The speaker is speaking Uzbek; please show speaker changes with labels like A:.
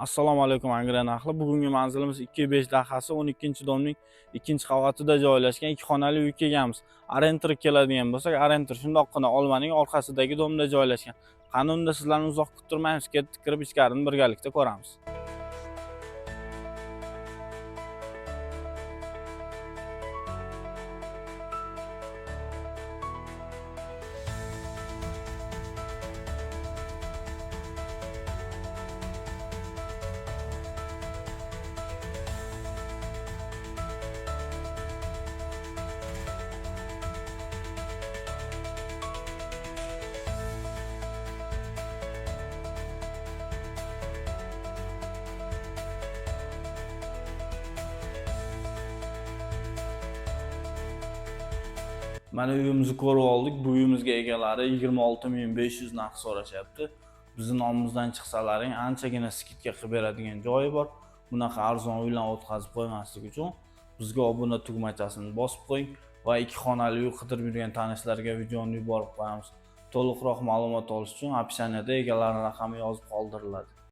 A: Assalomu alaykum Angren ahli. Bugungi manzilimiz 2.5 dahasi 12-domning 2-qavatida joylashgan 2 xonali uy kelganmiz. Arenter keladigan bo'lsak, Arenter shundoqqina olmaning orqasidagi domda joylashgan. Qani unda sizlarni uzoq kuttirmaymiz, ketib kirib ichkarini birgalikda ko'ramiz. Mana uyimizni ko'rib oldik. Bu uyimizga egalari 26.500 narx so'rashyapti. Bizning nomimizdan chiqsalaring anchagina skidka qilib beradigan joyi bor. Bunaqa arzon uylarni o'tkazib qo'ymaslik uchun bizga obuna tugmachasini bosib qo'ying va 2 xonali uy qidirib yurgan tanishlarga videoni yuborib qo'yamiz. To'liqroq ma'lumot olish uchun opsioniyada egalarning raqami yozib qoldiriladi.